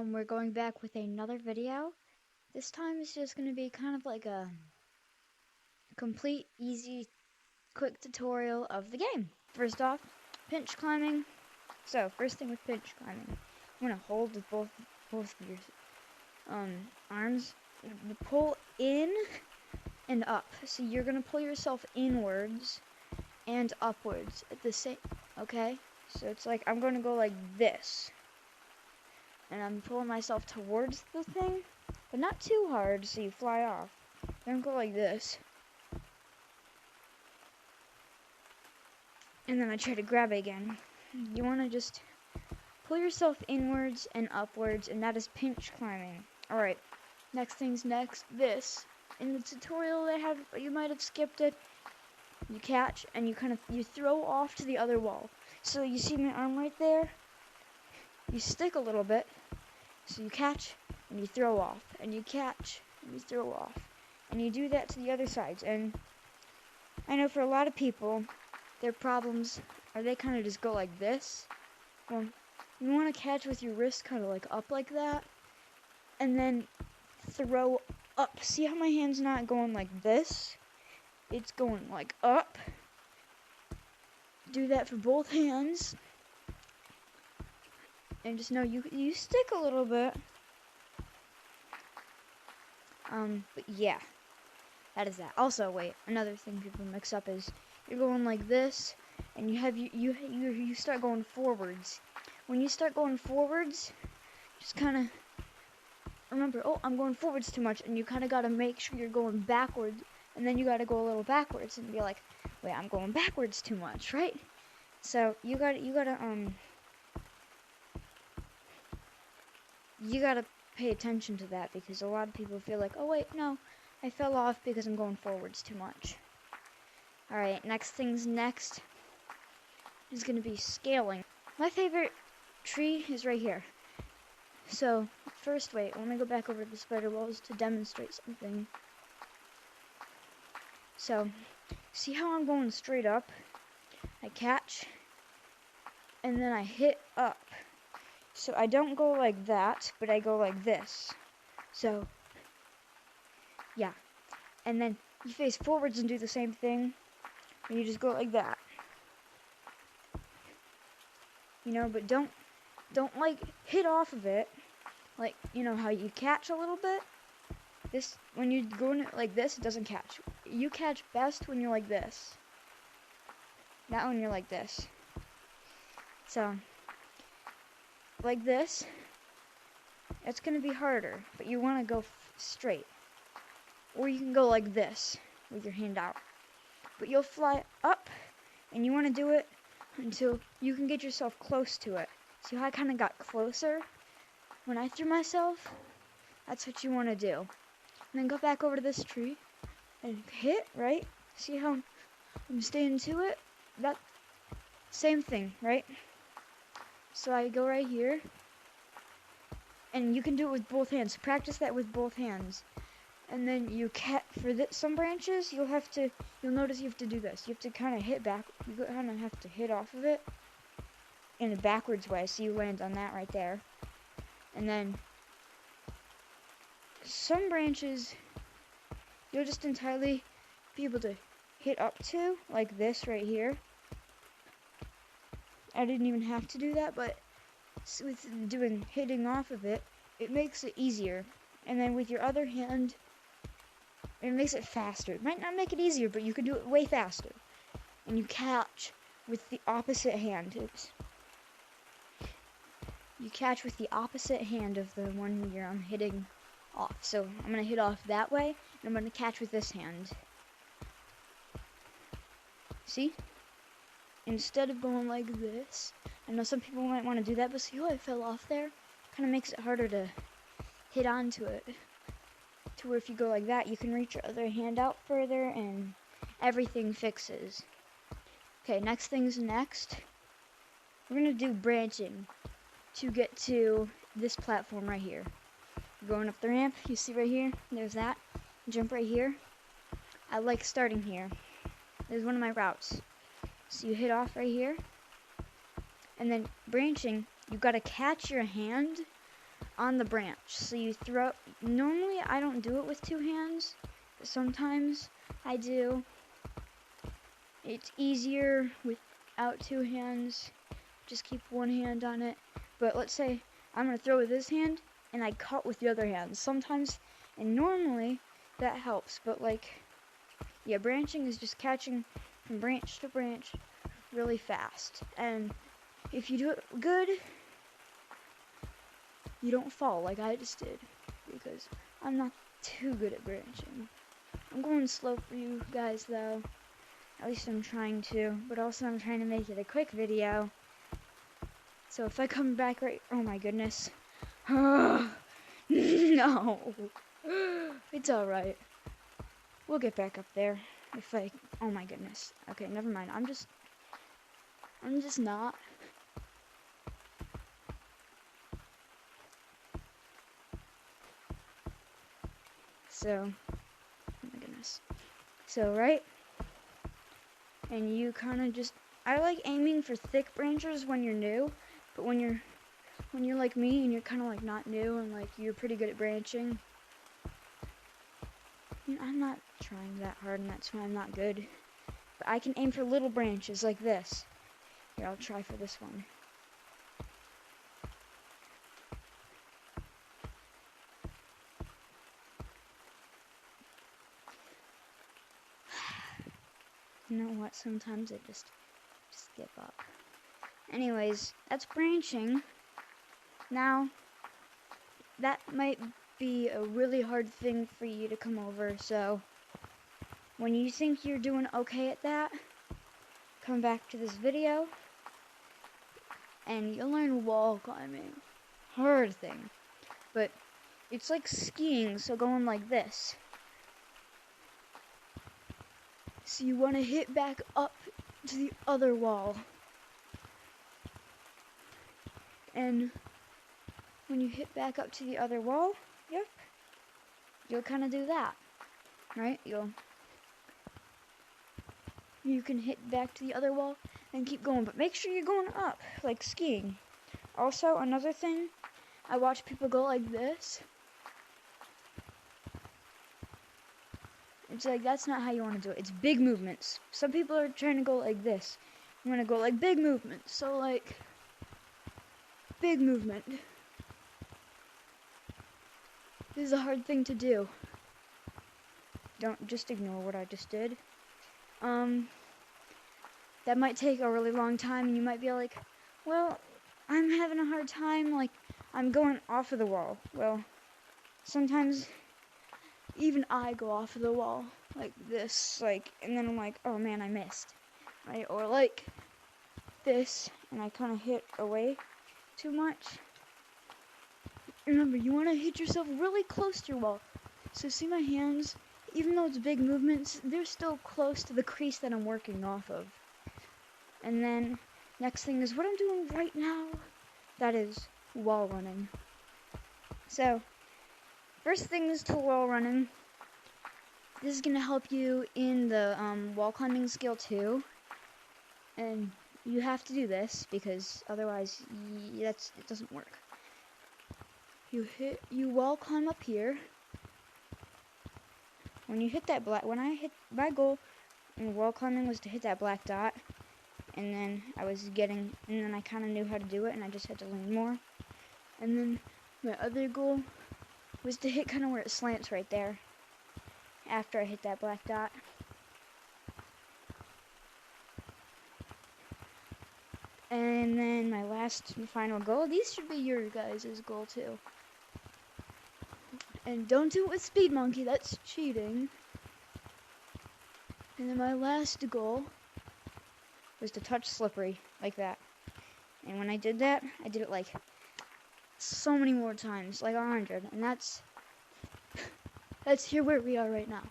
We're going back with another video. This time it's just going to be kind of like a complete, easy, quick tutorial of the game. First off, pinch climbing. So, first thing with pinch climbing, you want to hold with both of your arms. You pull in and up. So you're going to pull yourself inwards and upwards at the same, okay? So it's like I'm going to go like this. And I'm pulling myself towards the thing, but not too hard so you fly off. Then go like this. And then I try to grab it again. You want to just pull yourself inwards and upwards, and that is pinch climbing. Alright, next thing's next. This. In the tutorial you might have skipped it. You catch, and you throw off to the other wall. So you see my arm right there? You stick a little bit. So you catch, and you throw off, and you catch, and you throw off. And you do that to the other sides. And I know for a lot of people, their problems are they kind of just go like this. Well, you want to catch with your wrist kind of like up like that, and then throw up. See how my hand's not going like this? It's going like up. Do that for both hands. And just know you stick a little bit. But yeah, that is that. Also, wait, another thing people mix up is you're going like this, and you start going forwards. When you start going forwards, just kind of remember, oh, I'm going forwards too much, and you kind of got to make sure you're going backwards, and then you got to go a little backwards and be like, wait, I'm going backwards too much, right? So you gotta pay attention to that, because a lot of people feel like, oh wait, no, I fell off because I'm going forwards too much. Alright, next thing's next is gonna be scaling. My favorite tree is right here. So, first, wait, let me go back over to the spider walls to demonstrate something. So, see how I'm going straight up? I catch, and then I hit up. So I don't go like that, but I go like this. So, yeah. And then you face forwards and do the same thing. And you just go like that. You know, but don't like hit off of it. Like, you know how you catch a little bit? This, when you go in it like this, it doesn't catch. You catch best when you're like this. Not when you're like this. So, like this, it's going to be harder, but you want to go straight. Or you can go like this with your hand out. But you'll fly up, and you want to do it until you can get yourself close to it. See how I kind of got closer when I threw myself? That's what you want to do. And then go back over to this tree and hit, right? See how I'm staying to it? That same thing, right? So I go right here, and you can do it with both hands. Practice that with both hands. And then you for some branches, you'll notice you have to do this. You have to kind of hit back. You kind of have to hit off of it in a backwards way. So you land on that right there. And then some branches, you'll just entirely be able to hit up to, like this right here. I didn't even have to do that, but with hitting off of it, it makes it easier. And then with your other hand, it makes it faster. It might not make it easier, but you can do it way faster. And you catch with the opposite hand. You catch with the opposite hand of the one you're hitting off. So I'm going to hit off that way, and I'm going to catch with this hand. See? Instead of going like this, I know some people might want to do that, but see how I fell off there? Kind of makes it harder to hit onto it. To where if you go like that, you can reach your other hand out further, and everything fixes. Okay, next thing's next. We're going to do branching to get to this platform right here. You're going up the ramp, you see right here, there's that. Jump right here. I like starting here. There's one of my routes. So you hit off right here, and then branching, you've got to catch your hand on the branch. So you throw, normally I don't do it with two hands, but sometimes I do. It's easier without two hands, just keep one hand on it. But let's say I'm gonna throw with this hand and I cut with the other hand. Sometimes, and normally that helps, but like, yeah, branching is just catching from branch to branch really fast. And if you do it good, you don't fall like I just did, because I'm not too good at branching. I'm going slow for you guys though. At least I'm trying to, but also I'm trying to make it a quick video. So if I come back right, oh my goodness. No. It's alright. We'll get back up there. If I, oh my goodness. Okay, never mind. I'm just not. So, oh my goodness. So, right? And you kind of just, I like aiming for thick branches when you're new, but when you're like me and you're kind of like not new and like you're pretty good at branching, you know, I'm not trying that hard and that's why I'm not good. But I can aim for little branches like this. Here, I'll try for this one. You know what? Sometimes I just give up. Anyways, that's branching. Now, that might be a really hard thing for you to come over, so when you think you're doing okay at that, come back to this video and you'll learn wall climbing. Hard thing. But it's like skiing, so going like this. So you want to hit back up to the other wall. And when you hit back up to the other wall, yep, you'll kind of do that, right? You can hit back to the other wall and keep going, but make sure you're going up, like skiing. Also, another thing, I watch people go like this. It's like, that's not how you want to do it. It's big movements. Some people are trying to go like this. I'm going to go like big movements. So like, big movement. This is a hard thing to do. Don't just ignore what I just did. That might take a really long time and you might be like, well, I'm having a hard time, like, I'm going off of the wall. Well, sometimes even I go off of the wall like this, like, and then I'm like, oh man, I missed, right? Or like this, and I kind of hit away too much. Remember, you want to hit yourself really close to your wall. So see my hands, even though it's big movements, they're still close to the crease that I'm working off of. And then next thing is what I'm doing right now. That is wall running. So first thing is to wall running. This is going to help you in the wall climbing skill too. And you have to do this because otherwise it doesn't work. You wall climb up here. When you hit that my goal in wall climbing was to hit that black dot. And then I kind of knew how to do it and I just had to learn more. And then my other goal was to hit kind of where it slants right there after I hit that black dot. And then my last and final goal, these should be your guys' goal too. And don't do it with Speed Monkey, that's cheating. And then my last goal was to touch Slippery like that. And when I did that, I did it like so many more times, like 100. And that's here where we are right now.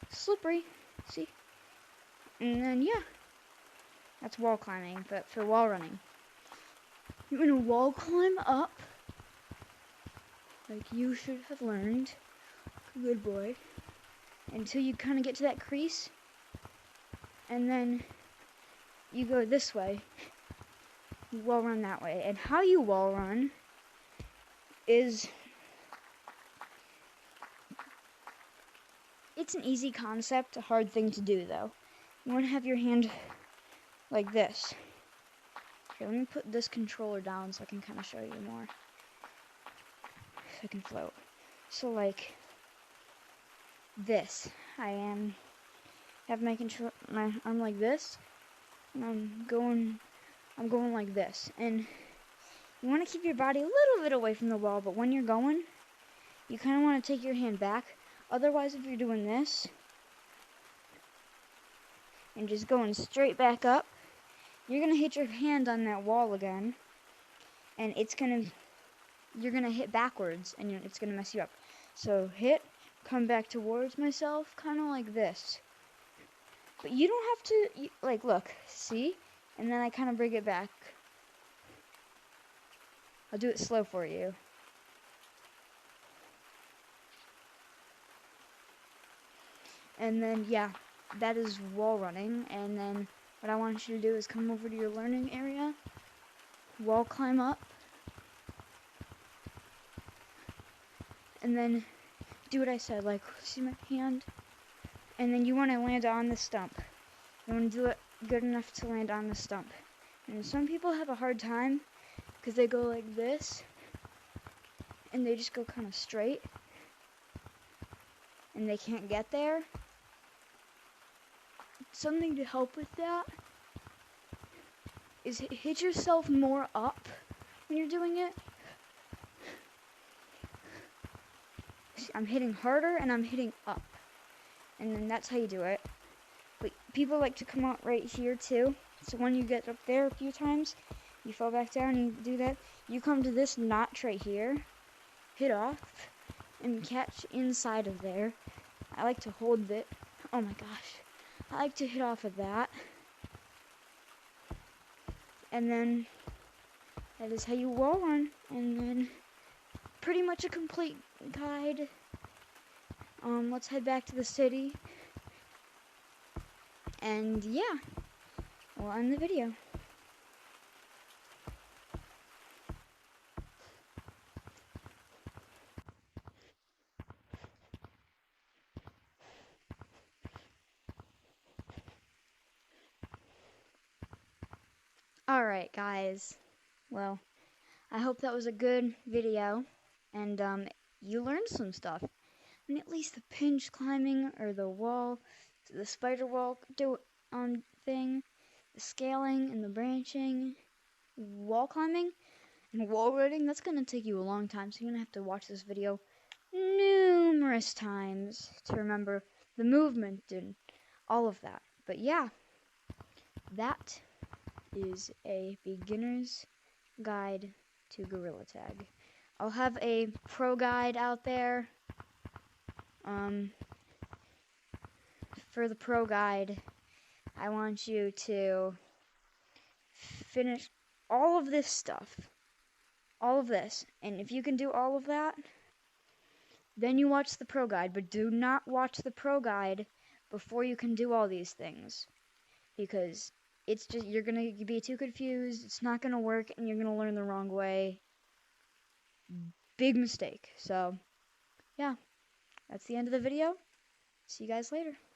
Slippery, see? And then yeah, that's wall climbing, but for wall running. You're gonna wall climb up, like you should have learned. Good boy. Until you kind of get to that crease. And then you go this way, you wall run that way. And how you wall run is, it's an easy concept, a hard thing to do though. You want to have your hand like this. Here, let me put this controller down so I can kind of show you more. So I can float. So like this, have my arm like this, and I'm going like this. And you want to keep your body a little bit away from the wall, but when you're going, you kind of want to take your hand back. Otherwise, if you're doing this and just going straight back up, you're gonna hit your hand on that wall again, and you're gonna hit backwards, and it's gonna mess you up. So come back towards myself, kind of like this. But you don't have to, like, look, see? And then I kind of bring it back. I'll do it slow for you. And then, yeah, that is wall running. And then what I want you to do is come over to your learning area, wall climb up, and then do what I said, like, see my hand? And then you want to land on the stump. You want to do it good enough to land on the stump. And some people have a hard time because they go like this, and they just go kind of straight, and they can't get there. Something to help with that is hit yourself more up when you're doing it. See, I'm hitting harder and I'm hitting up, and then that's how you do it. But people like to come out right here too. So when you get up there a few times, you fall back down and you do that. You come to this notch right here, hit off, and catch inside of there. I like to hold it. Oh my gosh. I like to hit off of that. And then that is how you wall run. And then pretty much a complete guide. Let's head back to the city. And yeah, we'll end the video. Alright guys, well, I hope that was a good video, and you learned some stuff. And at least the pinch climbing, or the wall, the spider wall thing, the scaling and the branching, wall climbing, and wall running, that's going to take you a long time, so you're going to have to watch this video numerous times to remember the movement and all of that. But yeah, that is a beginner's guide to Gorilla Tag. I'll have a pro guide out there. For the pro guide, I want you to finish all of this stuff. All of this. And if you can do all of that, then you watch the pro guide. But do not watch the pro guide before you can do all these things. Because it's just, you're going to be too confused, it's not going to work, and you're going to learn the wrong way. Big mistake. So, yeah. That's the end of the video. See you guys later.